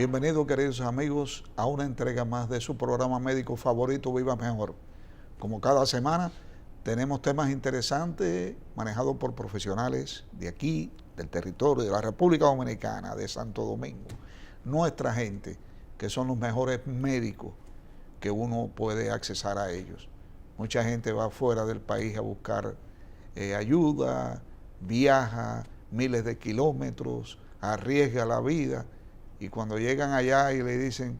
Bienvenidos, queridos amigos, a una entrega más de su programa médico favorito, Viva Mejor. Como cada semana, tenemos temas interesantes manejados por profesionales de aquí, del territorio, de la República Dominicana, de Santo Domingo. Nuestra gente, que son los mejores médicos que uno puede accesar a ellos. Mucha gente va fuera del país a buscar ayuda, viaja miles de kilómetros, arriesga la vida, y cuando llegan allá y le dicen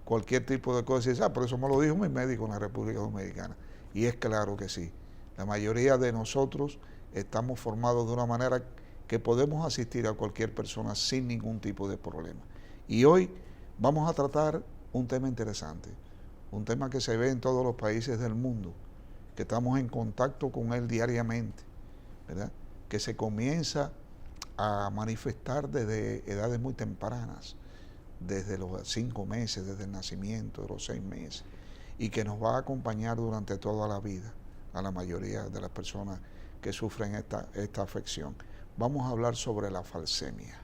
cualquier tipo de cosa, dicen, por eso me lo dijo mi médico en la República Dominicana. Y es claro que sí. La mayoría de nosotros estamos formados de una manera que podemos asistir a cualquier persona sin ningún tipo de problema. Y hoy vamos a tratar un tema interesante, un tema que se ve en todos los países del mundo, que estamos en contacto con él diariamente, ¿verdad? Que se comienza a manifestar desde edades muy tempranas, desde los 5 meses, desde el nacimiento, de los 6 meses, y que nos va a acompañar durante toda la vida a la mayoría de las personas que sufren esta afección. Vamos a hablar sobre la falsemia.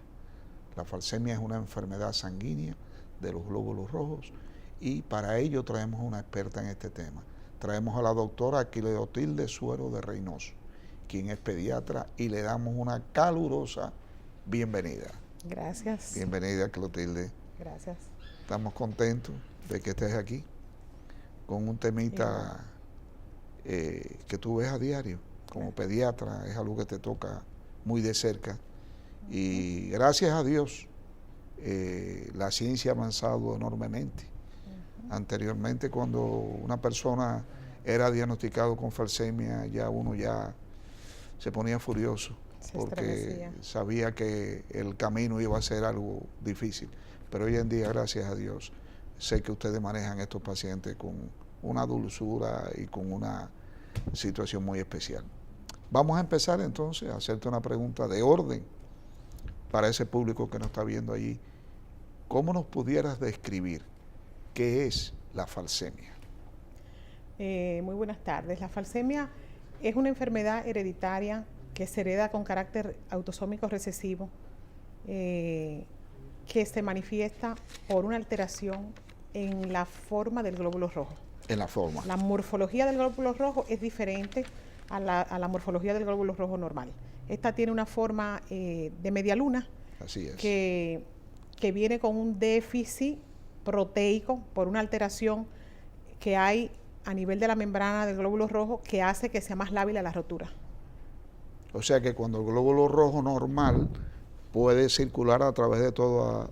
La falsemia es una enfermedad sanguínea de los glóbulos rojos, y para ello traemos una experta en este tema. Traemos a la doctora Clotilde Suero de Reynoso, quien es pediatra, y le damos una calurosa bienvenida. Gracias. Bienvenida, Clotilde. Gracias. Estamos contentos de que estés aquí con un temita que tú ves a diario como pediatra. Es algo que te toca muy de cerca. Y gracias a Dios, la ciencia ha avanzado enormemente. Anteriormente, cuando una persona era diagnosticado con falsemia, uno se ponía furioso porque sabía que el camino iba a ser algo difícil. Pero hoy en día, gracias a Dios, sé que ustedes manejan estos pacientes con una dulzura y con una situación muy especial. Vamos a empezar entonces a hacerte una pregunta de orden para ese público que nos está viendo allí. ¿Cómo nos pudieras describir qué es la falsemia? Muy buenas tardes. La falsemia es una enfermedad hereditaria que se hereda con carácter autosómico recesivo, que se manifiesta por una alteración en la forma del glóbulo rojo. En la forma. La morfología del glóbulo rojo es diferente a la morfología del glóbulo rojo normal. Esta tiene una forma de media luna. Así es. Que viene con un déficit proteico por una alteración que hay a nivel de la membrana del glóbulo rojo que hace que sea más lábil a la rotura. O sea que cuando el glóbulo rojo normal puede circular a través de todas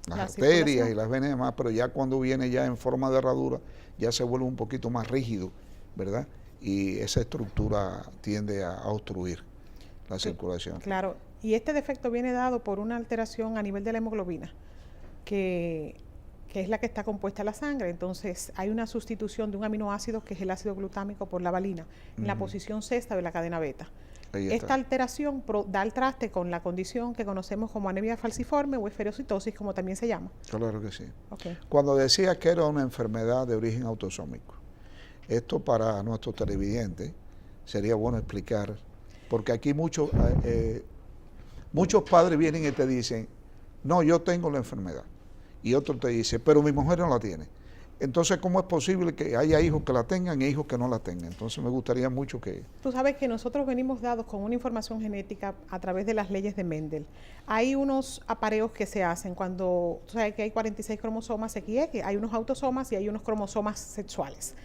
las arterias y las venas y demás, pero ya cuando viene ya en forma de herradura, ya se vuelve un poquito más rígido, ¿verdad? Y esa estructura tiende a obstruir la circulación. Claro, y este defecto viene dado por una alteración a nivel de la hemoglobina, que es la que está compuesta en la sangre. Entonces hay una sustitución de un aminoácido que es el ácido glutámico por la valina, en la posición sexta de la cadena beta. Esta alteración da el traste con la condición que conocemos como anemia falciforme o esferocitosis, como también se llama. Claro que sí. Okay. Cuando decías que era una enfermedad de origen autosómico, esto para nuestros televidentes sería bueno explicar, porque aquí muchos padres vienen y te dicen, no, yo tengo la enfermedad, y otro te dice, pero mi mujer no la tiene. Entonces, ¿cómo es posible que haya hijos que la tengan y hijos que no la tengan? Entonces, me gustaría mucho que... Tú sabes que nosotros venimos dados con una información genética a través de las leyes de Mendel. Hay unos apareos que se hacen cuando, tú sabes que hay 46 cromosomas XX, hay unos autosomas y hay unos cromosomas sexuales.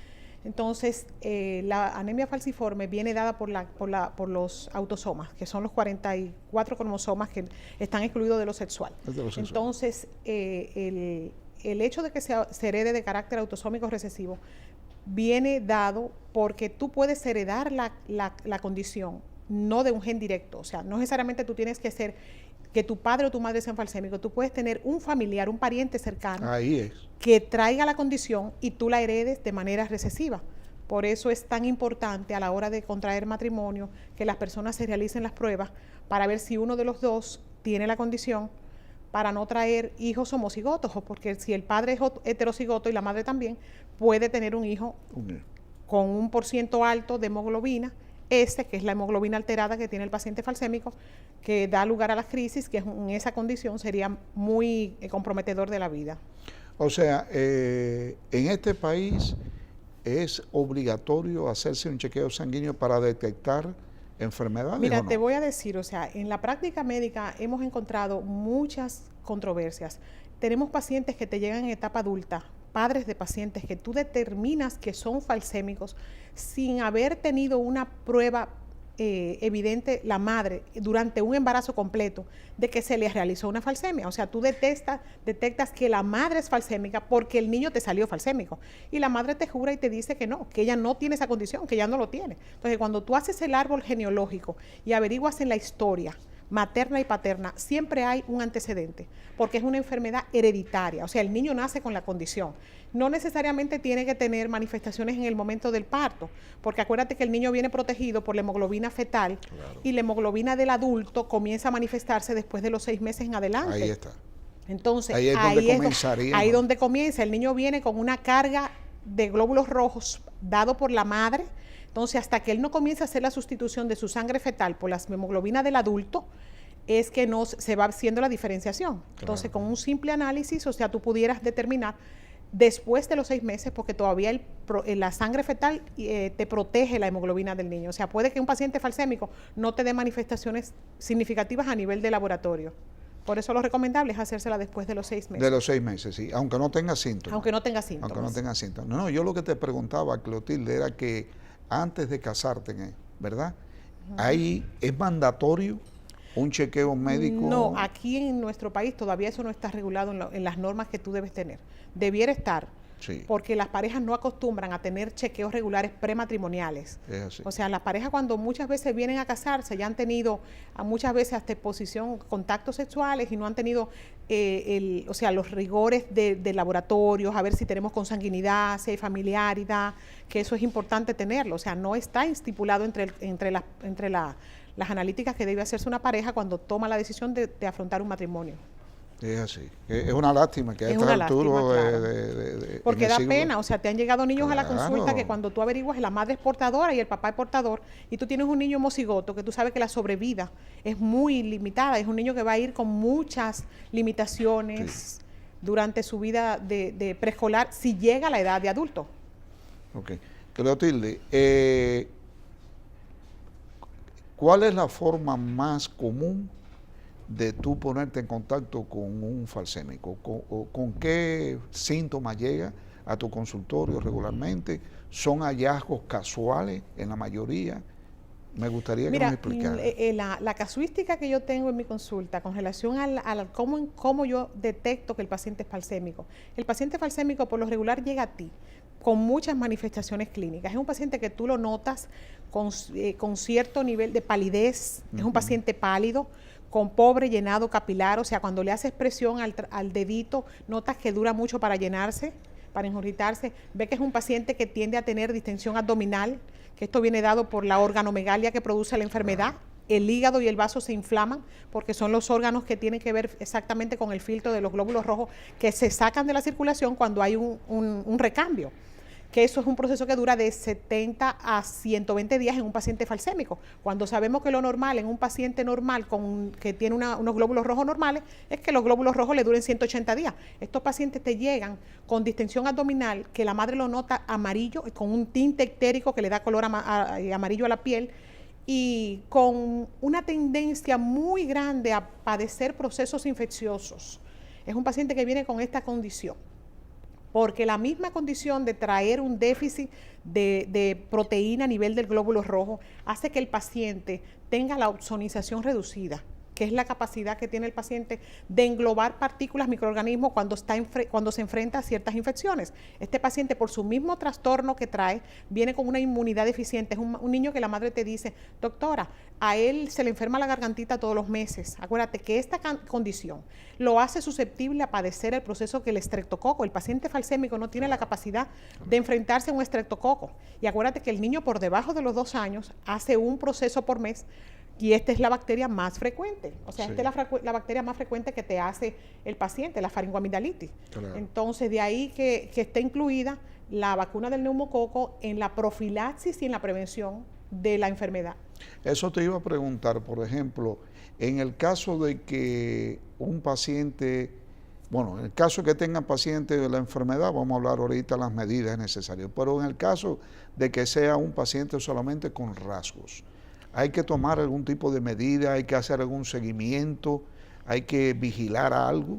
Entonces, la anemia falciforme viene dada por los autosomas, que son los 44 cromosomas que están excluidos de lo sexual. Entonces, el hecho de que se herede de carácter autosómico recesivo viene dado porque tú puedes heredar la condición, no de un gen directo. O sea, no necesariamente tú tienes que ser que tu padre o tu madre sean falsémicos. Tú puedes tener un familiar, un pariente cercano que traiga la condición y tú la heredes de manera recesiva. Por eso es tan importante a la hora de contraer matrimonio que las personas se realicen las pruebas para ver si uno de los dos tiene la condición, para no traer hijos homocigotos, porque si el padre es heterocigoto y la madre también, puede tener un hijo con un % alto de hemoglobina S, que es la hemoglobina alterada que tiene el paciente falsémico, que da lugar a las crisis, que en esa condición sería muy comprometedor de la vida. O sea, en este país es obligatorio hacerse un chequeo sanguíneo para detectar enfermedades. Mira, ¿o no? te voy a decir, o sea, en la práctica médica hemos encontrado muchas controversias. Tenemos pacientes que te llegan en etapa adulta, padres de pacientes que tú determinas que son falsémicos sin haber tenido una prueba evidente la madre durante un embarazo completo de que se les realizó una falsemia. O sea, tú detectas que la madre es falsémica porque el niño te salió falsémico. Y la madre te jura y te dice que no, que ella no tiene esa condición, que ella no lo tiene. Entonces, cuando tú haces el árbol genealógico y averiguas en la historia materna y paterna, siempre hay un antecedente, porque es una enfermedad hereditaria, o sea, el niño nace con la condición. No necesariamente tiene que tener manifestaciones en el momento del parto, porque acuérdate que el niño viene protegido por la hemoglobina fetal, claro, y la hemoglobina del adulto comienza a manifestarse después de los 6 meses en adelante. Ahí está. Entonces, ahí donde comienza. El niño viene con una carga de glóbulos rojos dado por la madre. Entonces, hasta que él no comienza a hacer la sustitución de su sangre fetal por la hemoglobina del adulto, es que no se va haciendo la diferenciación. Entonces, con un simple análisis, o sea, tú pudieras determinar después de los 6 meses, porque todavía la sangre fetal te protege la hemoglobina del niño. O sea, puede que un paciente falsémico no te dé manifestaciones significativas a nivel de laboratorio. Por eso lo recomendable es hacérsela después de los 6 meses. De los 6 meses, sí, aunque no tenga síntomas. Aunque no tenga síntomas. Aunque no tenga síntomas. No, yo lo que te preguntaba, Clotilde, era que antes de casarte, ¿verdad? Ahí es mandatorio un chequeo médico. No, aquí en nuestro país todavía eso no está regulado en las normas que tú debes tener. Debiera estar, sí, porque las parejas no acostumbran a tener chequeos regulares prematrimoniales. Es así. O sea, las parejas cuando muchas veces vienen a casarse ya han tenido muchas veces hasta exposición, contactos sexuales y no han tenido o sea, los rigores de laboratorios, a ver si tenemos consanguinidad, si hay familiaridad, que eso es importante tenerlo. O sea, no está estipulado entre las analíticas que debe hacerse una pareja cuando toma la decisión de afrontar un matrimonio. Es así. Es una lástima que a esta altura porque da pena, o sea, te han llegado niños a la consulta que cuando tú averiguas la madre es portadora y el papá es portador y tú tienes un niño homocigoto que tú sabes que la sobrevida es muy limitada, es un niño que va a ir con muchas limitaciones, sí, durante su vida de preescolar si llega a la edad de adulto. Ok. Clotilde, ¿cuál es la forma más común de tú ponerte en contacto con un falsémico? ¿Con qué síntomas llega a tu consultorio regularmente? ¿Son hallazgos casuales en la mayoría? Me gustaría que nos explicara. La casuística que yo tengo en mi consulta con relación a cómo yo detecto que el paciente es falsémico. El paciente falsémico por lo regular llega a ti con muchas manifestaciones clínicas. Es un paciente que tú lo notas con cierto nivel de palidez, es un paciente pálido, con pobre llenado capilar, o sea, cuando le haces presión al dedito, notas que dura mucho para llenarse, para ingurgitarse. Ve que es un paciente que tiende a tener distensión abdominal, que esto viene dado por la organomegalia que produce la enfermedad. El hígado y el vaso se inflaman porque son los órganos que tienen que ver exactamente con el filtro de los glóbulos rojos que se sacan de la circulación cuando hay un recambio. Que eso es un proceso que dura de 70 a 120 días en un paciente falsémico. Cuando sabemos que lo normal en un paciente normal que tiene unos glóbulos rojos normales es que los glóbulos rojos le duren 180 días. Estos pacientes te llegan con distensión abdominal, que la madre lo nota amarillo, con un tinte ictérico que le da color amarillo a la piel, y con una tendencia muy grande a padecer procesos infecciosos. Es un paciente que viene con esta condición, porque la misma condición de traer un déficit de proteína a nivel del glóbulo rojo hace que el paciente tenga la opsonización reducida, que es la capacidad que tiene el paciente de englobar partículas, microorganismos cuando se enfrenta a ciertas infecciones. Este paciente, por su mismo trastorno que trae, viene con una inmunidad deficiente. Es un niño que la madre te dice, doctora, a él se le enferma la gargantita todos los meses. Acuérdate que esta condición lo hace susceptible a padecer el proceso que el estreptococo. El paciente falsémico no tiene la capacidad de enfrentarse a un estreptococo. Y acuérdate que el niño por debajo de los 2 años hace un proceso por mes. Y esta es la bacteria más frecuente, o sea, sí, esta es la bacteria más frecuente que te hace el paciente, la faringoamigdalitis. Claro. Entonces, de ahí que esté incluida la vacuna del neumococo en la profilaxis y en la prevención de la enfermedad. Eso te iba a preguntar, por ejemplo, en el caso de que un paciente, bueno, en el caso de que tengan pacientes de la enfermedad, vamos a hablar ahorita de las medidas necesarias, pero en el caso de que sea un paciente solamente con rasgos, ¿hay que tomar algún tipo de medida, hay que hacer algún seguimiento, hay que vigilar algo?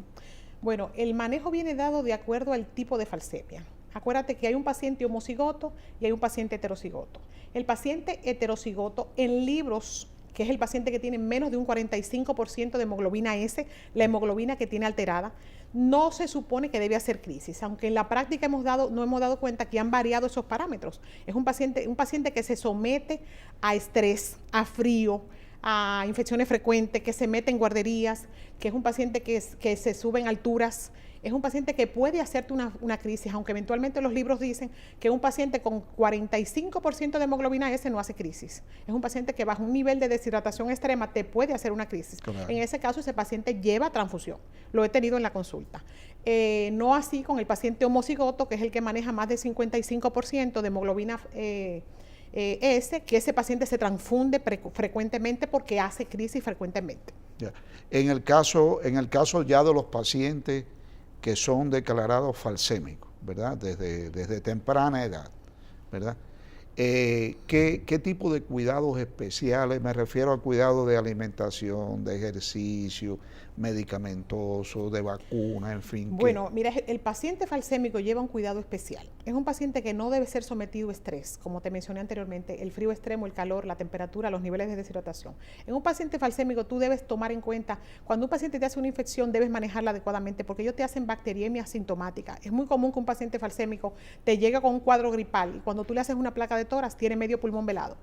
Bueno, el manejo viene dado de acuerdo al tipo de falsemia. Acuérdate que hay un paciente homocigoto y hay un paciente heterocigoto. El paciente heterocigoto en libros, que es el paciente que tiene menos de un 45% de hemoglobina S, la hemoglobina que tiene alterada, no se supone que debe hacer crisis, aunque en la práctica no hemos dado cuenta que han variado esos parámetros. Es un paciente que se somete a estrés, a frío, a infecciones frecuentes, que se mete en guarderías, que es un paciente que se sube en alturas. Es un paciente que puede hacerte una crisis, aunque eventualmente los libros dicen que un paciente con 45% de hemoglobina S no hace crisis. Es un paciente que bajo un nivel de deshidratación extrema te puede hacer una crisis. Claro. En ese caso, ese paciente lleva transfusión. Lo he tenido en la consulta. No así con el paciente homocigoto, que es el que maneja más de 55% de hemoglobina S, que ese paciente se transfunde frecuentemente porque hace crisis frecuentemente. Ya. En el caso ya de los pacientes que son declarados falsémicos, ¿verdad? Desde temprana edad, ¿verdad? ¿Qué tipo de cuidados especiales? Me refiero a cuidado de alimentación, de ejercicio, medicamentoso, de vacuna, en fin. Bueno, mira, el paciente falsémico lleva un cuidado especial. Es un paciente que no debe ser sometido a estrés, como te mencioné anteriormente, el frío extremo, el calor, la temperatura, los niveles de deshidratación. En un paciente falsémico tú debes tomar en cuenta, cuando un paciente te hace una infección, debes manejarla adecuadamente, porque ellos te hacen bacteriemia asintomática. Es muy común que un paciente falsémico te llegue con un cuadro gripal y cuando tú le haces una placa de tórax tiene medio pulmón velado,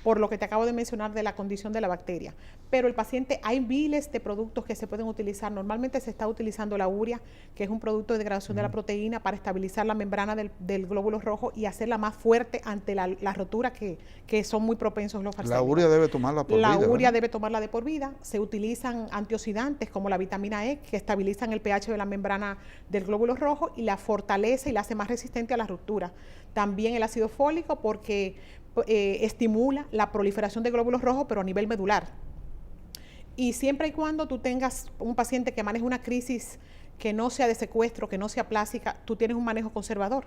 por lo que te acabo de mencionar de la condición de la bacteria. Pero el paciente, hay miles de productos que se pueden utilizar. Normalmente se está utilizando la urea, que es un producto de degradación de la proteína para estabilizar la membrana del glóbulo rojo y hacerla más fuerte ante la rotura que son muy propensos los falsémicos. La urea debe tomarla por vida. La urea debe tomarla de por vida. Se utilizan antioxidantes como la vitamina E, que estabilizan el pH de la membrana del glóbulo rojo y la fortalece y la hace más resistente a la ruptura. También el ácido fólico porque estimula la proliferación de glóbulos rojos, pero a nivel medular. Y siempre y cuando tú tengas un paciente que maneje una crisis que no sea de secuestro, que no sea plástica, tú tienes un manejo conservador.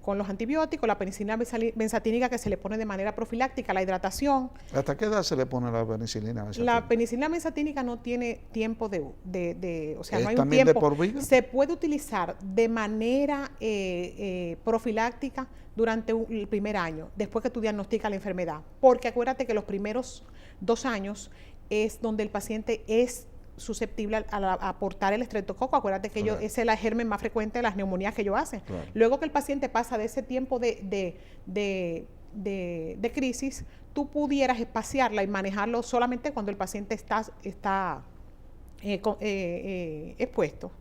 Con los antibióticos, la penicilina benzatínica que se le pone de manera profiláctica, la hidratación. ¿Hasta qué edad se le pone la penicilina benzatínica? La penicilina benzatínica no tiene tiempo o sea, no hay un también tiempo. ¿De por vida? Se puede utilizar de manera profiláctica durante el primer año, después que tú diagnosticas la enfermedad. Porque acuérdate que los primeros 2 años es donde el paciente es susceptible a aportar el estreptococo. Acuérdate que ese es el germen más frecuente de las neumonías que ellos hacen. Claro. Luego que el paciente pasa de ese tiempo de crisis, tú pudieras espaciarla y manejarlo solamente cuando el paciente está expuesto.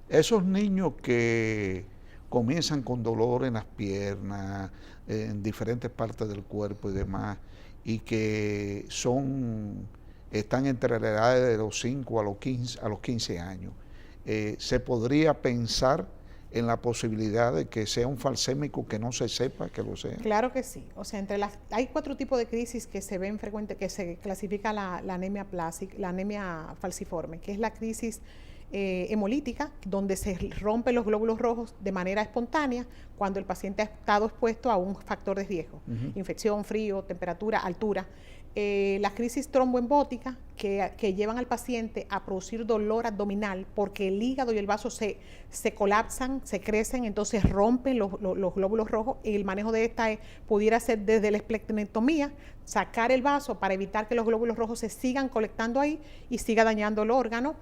Esos niños que comienzan con dolor en las piernas, en diferentes partes del cuerpo y demás, y que están entre la edad de los 5 a los 15 años. ¿Se podría pensar en la posibilidad de que sea un falsémico que no se sepa que lo sea? Claro que sí. O sea, hay 4 tipos de crisis que se ven frecuentes, que se clasifica la anemia plástica, la anemia falciforme, que es la crisis hemolítica, donde se rompen los glóbulos rojos de manera espontánea cuando el paciente ha estado expuesto a un factor de riesgo, infección, frío, temperatura, altura. Las crisis tromboembóticas que llevan al paciente a producir dolor abdominal porque el hígado y el vaso se colapsan, se crecen, entonces rompen los glóbulos rojos. Y el manejo de esta pudiera ser desde la esplenectomía, sacar el vaso para evitar que los glóbulos rojos se sigan colectando ahí y siga dañando el órgano.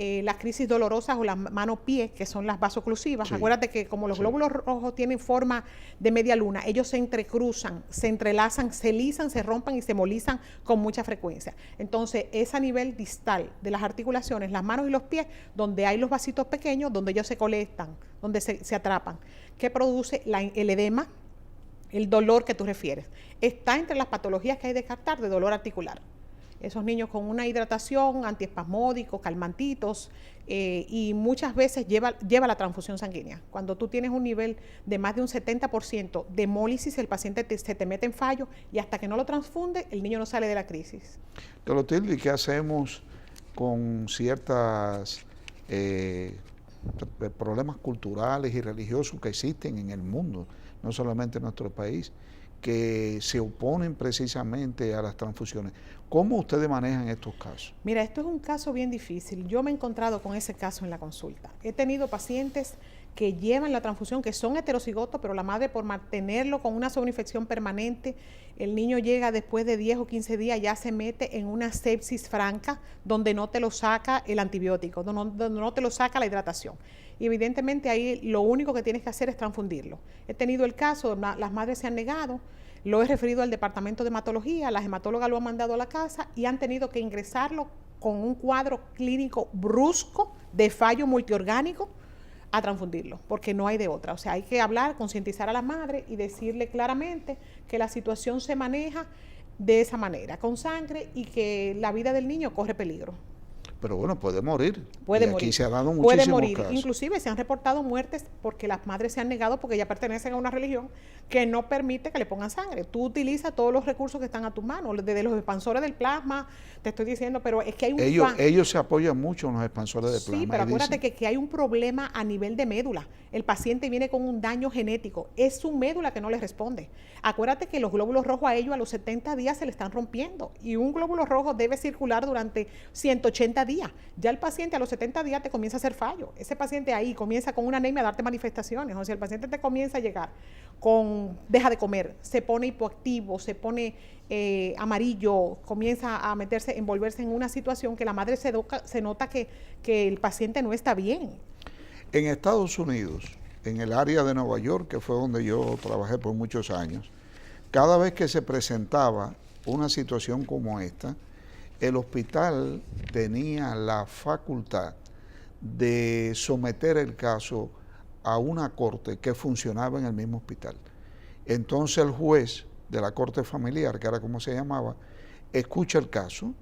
Las crisis dolorosas o las mano-pie, que son las vasoclusivas. Sí. Acuérdate que como los glóbulos rojos tienen forma de media luna, ellos se entrecruzan, se entrelazan, se lisan, se rompan y se molizan con mucha frecuencia. Entonces, es a nivel distal de las articulaciones, las manos y los pies, donde hay los vasitos pequeños, donde ellos se colectan, donde se atrapan, que produce el edema, el dolor que tú refieres. Está entre las patologías que hay que descartar de dolor articular. Esos niños con una hidratación, antiespasmódicos, calmantitos, y muchas veces lleva la transfusión sanguínea. Cuando tú tienes un nivel de más de un 70% de hemólisis, el paciente se te mete en fallo y hasta que no lo transfunde, el niño no sale de la crisis. Doctor Tilly, ¿qué hacemos con ciertas problemas culturales y religiosos que existen en el mundo, no solamente en nuestro país, que se oponen precisamente a las transfusiones? ¿Cómo ustedes manejan estos casos? Mira, esto es un caso bien difícil. Yo me he encontrado con ese caso en la consulta. He tenido pacientes que llevan la transfusión, que son heterocigotos, pero la madre, por mantenerlo con una sobreinfección permanente, el niño llega después de 10 o 15 días, ya se mete en una sepsis franca, donde no te lo saca el antibiótico, donde no te lo saca la hidratación. Y evidentemente ahí lo único que tienes que hacer es transfundirlo. He tenido el caso, las madres se han negado, lo he referido al departamento de hematología, las hematólogas lo han mandado a la casa y han tenido que ingresarlo con un cuadro clínico brusco de fallo multiorgánico a transfundirlo, porque no hay de otra. O sea, hay que hablar, concientizar a la madre y decirle claramente que la situación se maneja de esa manera, con sangre, y que la vida del niño corre peligro. Pero bueno, puede morir. Puede y morir. Aquí se ha dado puede muchísimos morir. casos. Inclusive se han reportado muertes porque las madres se han negado, porque ya pertenecen a una religión que no permite que le pongan sangre. Tú utilizas todos los recursos que están a tus manos, desde los expansores del plasma, te estoy diciendo, pero es que hay un... Ellos se apoyan mucho en los expansores de plasma. Sí, pero acuérdate que hay un problema a nivel de médula. El paciente viene con un daño genético. Es su médula que no le responde. Acuérdate que los glóbulos rojos a ellos a los 70 días se le están rompiendo. Y un glóbulo rojo debe circular durante 180 días. Ya el paciente a los 70 días te comienza a hacer fallo. Ese paciente ahí comienza con una anemia a darte manifestaciones. O sea, el paciente te comienza a llegar deja de comer, se pone hipoactivo, se pone amarillo, comienza a envolverse en una situación que la madre se nota que el paciente no está bien. En Estados Unidos, en el área de Nueva York, que fue donde yo trabajé por muchos años, cada vez que se presentaba una situación como esta, el hospital tenía la facultad de someter el caso a una corte que funcionaba en el mismo hospital. Entonces el juez de la corte familiar, que era como se llamaba, escucha el caso,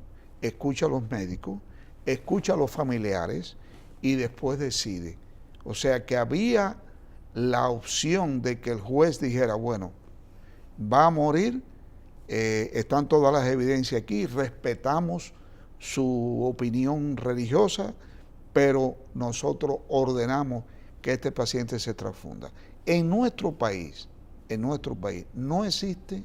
escucha a los médicos, escucha a los familiares y después decide. O sea que había la opción de que el juez dijera, bueno, va a morir, están todas las evidencias aquí, respetamos su opinión religiosa, pero nosotros ordenamos que este paciente se transfunda. En nuestro país no existe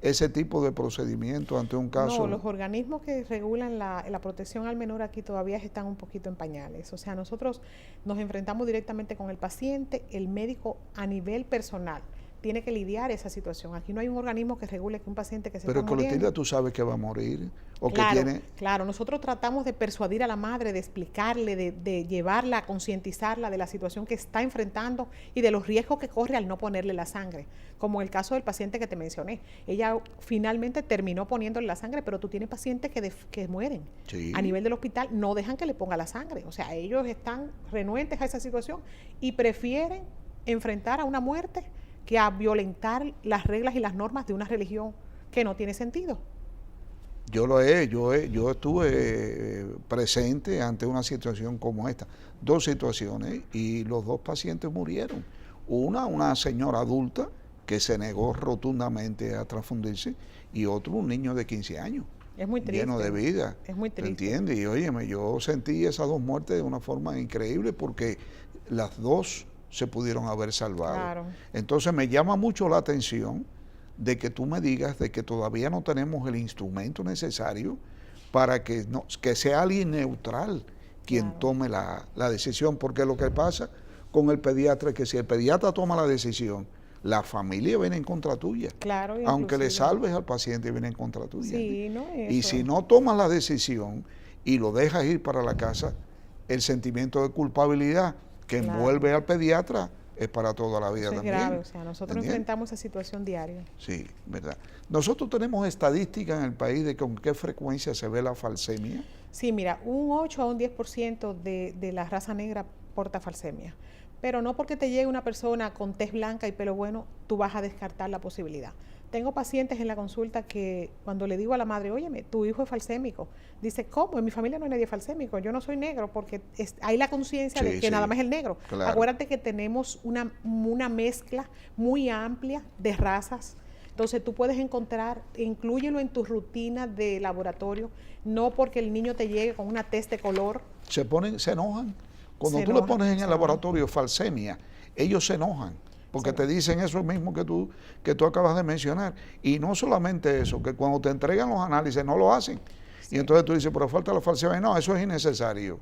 ese tipo de procedimiento ante un caso. No, los organismos que regulan la protección al menor aquí todavía están un poquito en pañales. O sea, nosotros nos enfrentamos directamente con el paciente, el médico a nivel personal tiene que lidiar esa situación. Aquí no hay un organismo que regule que un paciente que se está muriendo. Pero Clotilde, tú sabes que va a morir o claro, que tiene... Claro, nosotros tratamos de persuadir a la madre, de explicarle, de llevarla, a concientizarla de la situación que está enfrentando y de los riesgos que corre al no ponerle la sangre. Como el caso del paciente que te mencioné. Ella finalmente terminó poniéndole la sangre, pero tú tienes pacientes que mueren. Sí. A nivel del hospital no dejan que le ponga la sangre. O sea, ellos están renuentes a esa situación y prefieren enfrentar a una muerte que a violentar las reglas y las normas de una religión que no tiene sentido. Yo estuve presente ante una situación como esta, 2 situaciones, y los 2 pacientes murieron. Una señora adulta que se negó rotundamente a transfundirse, y otro, un niño de 15 años. Es muy triste. Lleno de vida. Es muy triste. ¿Entiendes? Y óyeme, yo sentí esas 2 muertes de una forma increíble porque las 2 se pudieron haber salvado. Claro. Entonces me llama mucho la atención de que tú me digas de que todavía no tenemos el instrumento necesario para que sea alguien neutral quien tome la decisión, porque lo que pasa con el pediatra es que si el pediatra toma la decisión, la familia viene en contra tuya. Claro, aunque le salves al paciente, viene en contra tuya. Sí, no es y eso. si no tomas la decisión y lo dejas ir para la casa, el sentimiento de culpabilidad que envuelve al pediatra es para toda la vida también. Es grave, o sea, nosotros enfrentamos esa situación diaria. Sí, verdad. Nosotros tenemos estadísticas en el país de con qué frecuencia se ve la falsemia. Sí, mira, un 8 a un 10% de la raza negra porta falsemia. Pero no porque te llegue una persona con tez blanca y pelo bueno, tú vas a descartar la posibilidad. Tengo pacientes en la consulta que cuando le digo a la madre, óyeme, tu hijo es falsémico, dice, ¿cómo? En mi familia no hay nadie falsémico, yo no soy negro, porque hay la conciencia de que nada más es el negro. Claro. Acuérdate que tenemos una mezcla muy amplia de razas. Entonces tú puedes encontrar, inclúyelo en tu rutina de laboratorio, no porque el niño te llegue con una tez de color. Se enojan. Cuando tú le pones en el laboratorio falsemia, ellos se enojan, porque te dicen eso mismo que tú acabas de mencionar. Y no solamente eso, que cuando te entregan los análisis no lo hacen. Sí. Y entonces tú dices, pero falta la falsemia. No, eso es innecesario.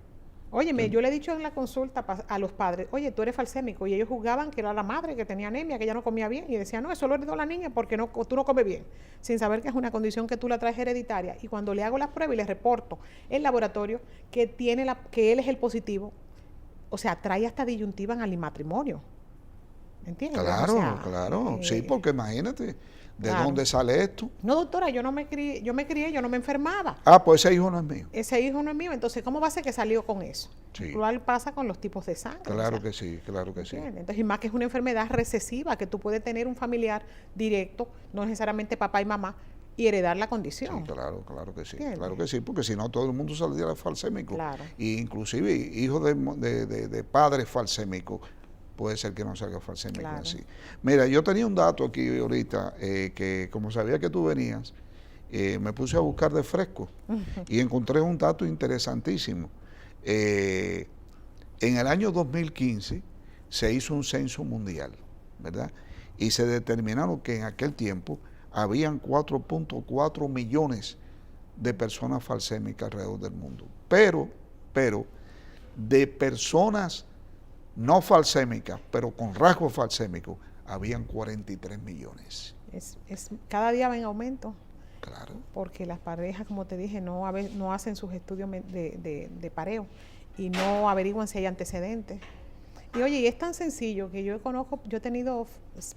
Óyeme, yo le he dicho en la consulta a los padres, oye, tú eres falsémico, y ellos juzgaban que era la madre que tenía anemia, que ella no comía bien, y decían, no, eso lo heredó la niña porque tú no comes bien, sin saber que es una condición que tú la traes hereditaria. Y cuando le hago la prueba y le reporto el laboratorio que él es el positivo, o sea, trae hasta disyuntiva en el matrimonio. ¿Entiendes? Claro, o sea, claro, sí, porque imagínate, ¿de claro. dónde sale esto? No, doctora, yo no me crié, yo no me enfermaba. Ah, pues ese hijo no es mío. Ese hijo no es mío, entonces, ¿cómo va a ser que salió con eso? Sí. Igual pasa con los tipos de sangre. Claro que sí, claro que sí. Entonces, y más que es una enfermedad recesiva, que tú puedes tener un familiar directo, no necesariamente papá y mamá, y heredar la condición. Sí, claro que sí. ¿Entiendes? Claro que sí, porque si no todo el mundo saldría falsémico. Claro. Y inclusive hijos de padres falsémicos, puede ser que no salga falsémico claro. Así. Mira, yo tenía un dato aquí ahorita, que como sabía que tú venías, me puse a buscar de fresco y encontré un dato interesantísimo. En el año 2015 se hizo un censo mundial, ¿verdad? Y se determinaron que en aquel tiempo habían 4.4 millones de personas falsémicas alrededor del mundo. Pero, de personas no falsémicas, pero con rasgos falsémicos, habían 43 millones. Cada día va en aumento. Claro. Porque las parejas, como te dije, no hacen sus estudios de pareo y no averiguan si hay antecedentes. Y oye, y es tan sencillo que yo he tenido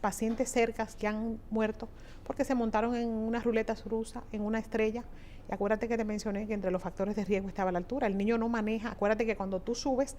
pacientes cercas que han muerto porque se montaron en una ruleta rusa, en una estrella. Y acuérdate que te mencioné que entre los factores de riesgo estaba la altura. El niño no maneja. Acuérdate que cuando tú subes,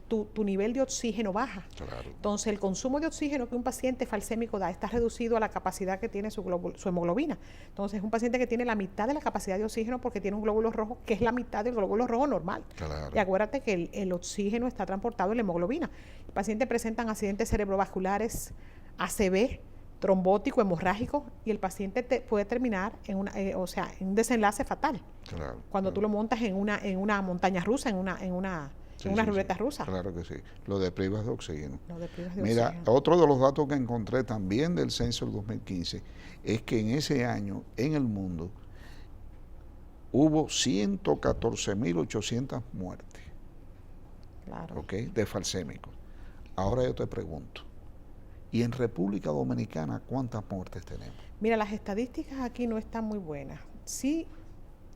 tu nivel de oxígeno baja. Claro. Entonces, el consumo de oxígeno que un paciente falsémico da está reducido a la capacidad que tiene su hemoglobina. Entonces, es un paciente que tiene la mitad de la capacidad de oxígeno porque tiene un glóbulo rojo, que es la mitad del glóbulo rojo normal. Claro. Y acuérdate que el oxígeno está transportado en la hemoglobina. El paciente presentan accidentes cerebrovasculares, ACV, trombótico, hemorrágico, y el paciente puede terminar en un desenlace fatal. Claro, cuando tú lo montas en una montaña rusa, en una ruleta rusa. Claro que sí. Lo deprivas de oxígeno. Mira, oxígeno. Otro de los datos que encontré también del censo del 2015 es que en ese año en el mundo hubo 114.800 muertes. Claro. ¿Ok? De falsémicos. Ahora yo te pregunto, ¿y en República Dominicana cuántas muertes tenemos? Mira, las estadísticas aquí no están muy buenas. Sí,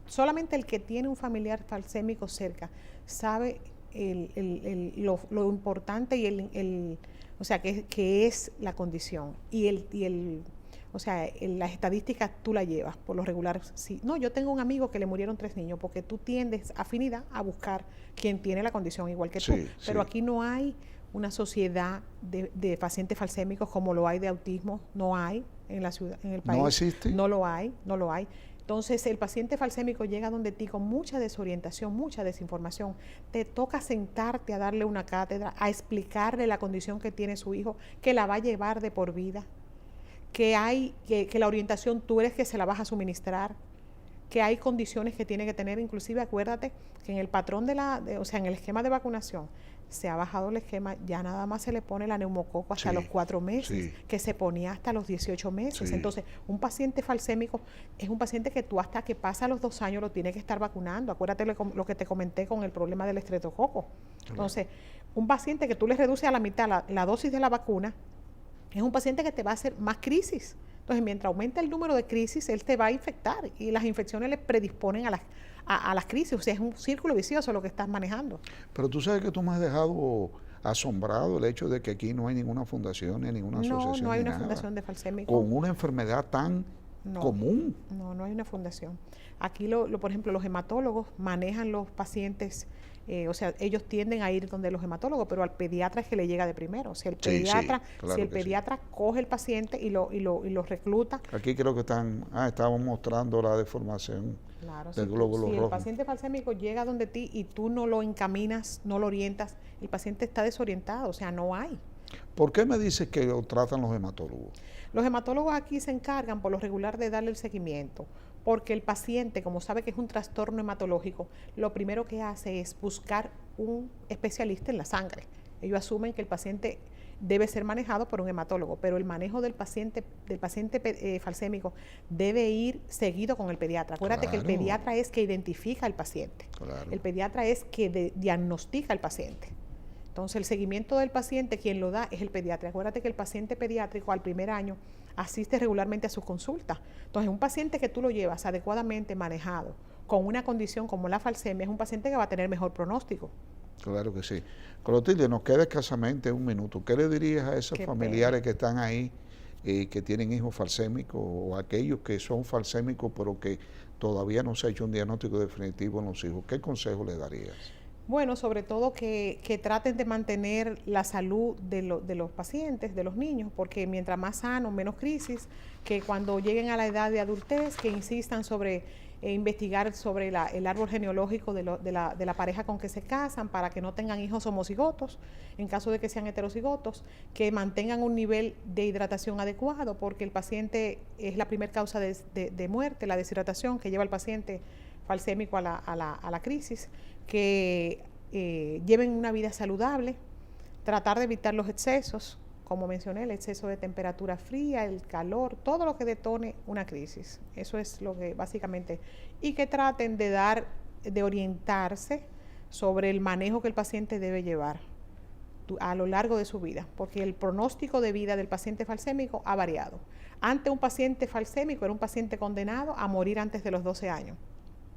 solamente el que tiene un familiar falsémico cerca sabe lo importante y que es la condición. Las estadísticas tú las llevas, por lo regular. Sí. No, yo tengo un amigo que le murieron 3 niños, porque tú tiendes, afinidad, a buscar quien tiene la condición igual que tú. Pero aquí no hay una sociedad de pacientes falsémicos como lo hay de autismo, no hay en la ciudad, en el país. ¿No existe? No lo hay. Entonces, el paciente falsémico llega donde ti con mucha desorientación, mucha desinformación. Te toca sentarte a darle una cátedra, a explicarle la condición que tiene su hijo, que la va a llevar de por vida, que la orientación tú eres que se la vas a suministrar, que hay condiciones que tiene que tener. Inclusive acuérdate que en el patrón en el esquema de vacunación se ha bajado el esquema, ya nada más se le pone la neumococo hasta los 4 meses, que se ponía hasta los 18 meses. Entonces, un paciente falsémico es un paciente que tú hasta que pasa los 2 años lo tienes que estar vacunando. Acuérdate lo que te comenté con el problema del estreptococo. Entonces, un paciente que tú le reduces a la mitad la dosis de la vacuna, es un paciente que te va a hacer más crisis. Entonces, mientras aumenta el número de crisis, él te va a infectar y las infecciones le predisponen a las crisis. O sea, es un círculo vicioso lo que estás manejando. Pero tú sabes que tú me has dejado asombrado el hecho de que aquí no hay ninguna fundación ni ninguna asociación. No hay una fundación de falsémicos. Con una enfermedad tan común. No hay una fundación. Aquí, por ejemplo, los hematólogos manejan los pacientes O sea, ellos tienden a ir donde los hematólogos, pero al pediatra es que le llega de primero. Si el Sí, pediatra, claro si el que sí. pediatra coge el paciente y lo recluta. Aquí creo que estamos mostrando la deformación Claro, del glóbulo si el rojo. paciente falsémico llega donde ti y tú no lo encaminas, no lo orientas, el paciente está desorientado, o sea, no hay. ¿Por qué me dices que lo tratan los hematólogos? Los hematólogos aquí se encargan por lo regular de darle el seguimiento, porque el paciente, como sabe que es un trastorno hematológico, lo primero que hace es buscar un especialista en la sangre. Ellos asumen que el paciente debe ser manejado por un hematólogo, pero el manejo del paciente falsémico debe ir seguido con el pediatra. Acuérdate que el Claro. pediatra es que identifica al paciente. Claro. El pediatra es que diagnostica al paciente. Entonces, el seguimiento del paciente, quien lo da es el pediatra. Acuérdate que el paciente pediátrico al primer año asiste regularmente a sus consultas. Entonces, un paciente que tú lo llevas adecuadamente manejado, con una condición como la falsemia, es un paciente que va a tener mejor pronóstico. Claro que sí. Clotilde, nos queda escasamente un minuto. ¿Qué le dirías a esos familiares que están ahí, que tienen hijos falsémicos, o aquellos que son falsémicos pero que todavía no se ha hecho un diagnóstico definitivo en los hijos? ¿Qué consejo le darías? Bueno, sobre todo que traten de mantener la salud de los pacientes, de los niños, porque mientras más sano, menos crisis, que cuando lleguen a la edad de adultez, que insistan sobre investigar sobre el árbol genealógico de la pareja con que se casan para que no tengan hijos homocigotos, en caso de que sean heterocigotos, que mantengan un nivel de hidratación adecuado, porque el paciente es la primera causa de muerte, la deshidratación que lleva al paciente falsémico a la crisis, que lleven una vida saludable, tratar de evitar los excesos, como mencioné, el exceso de temperatura fría, el calor, todo lo que detone una crisis. Eso es lo que básicamente, y que traten de orientarse sobre el manejo que el paciente debe llevar a lo largo de su vida, porque el pronóstico de vida del paciente falsémico ha variado. Antes un paciente falsémico era un paciente condenado a morir antes de los 12 años.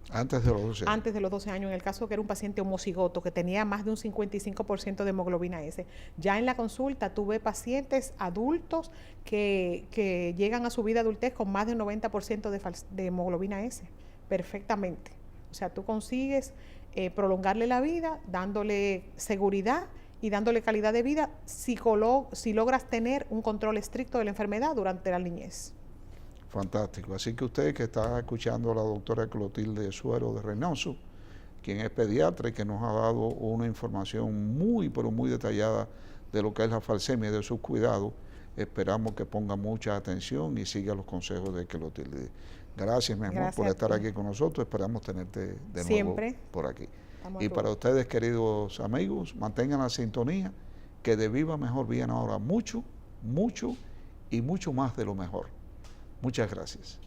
Antes de los 12 años. Antes de los 12 años, en el caso que era un paciente homocigoto, que tenía más de un 55% de hemoglobina S. Ya en la consulta tuve pacientes adultos que llegan a su vida adultez con más de un 90% de hemoglobina S, perfectamente. O sea, tú consigues prolongarle la vida, dándole seguridad y dándole calidad de vida si logras tener un control estricto de la enfermedad durante la niñez. Fantástico. Así que usted que está escuchando a la doctora Clotilde Suero de Reynoso, quien es pediatra y que nos ha dado una información muy, pero muy detallada de lo que es la falsemia y de sus cuidados, esperamos que ponga mucha atención y siga los consejos de Clotilde. Gracias, mi amor, por estar aquí con nosotros. Esperamos tenerte de nuevo por aquí. Y para ustedes, queridos amigos, mantengan la sintonía, que de Viva Mejor viene ahora mucho, mucho y mucho más de lo mejor. Muchas gracias.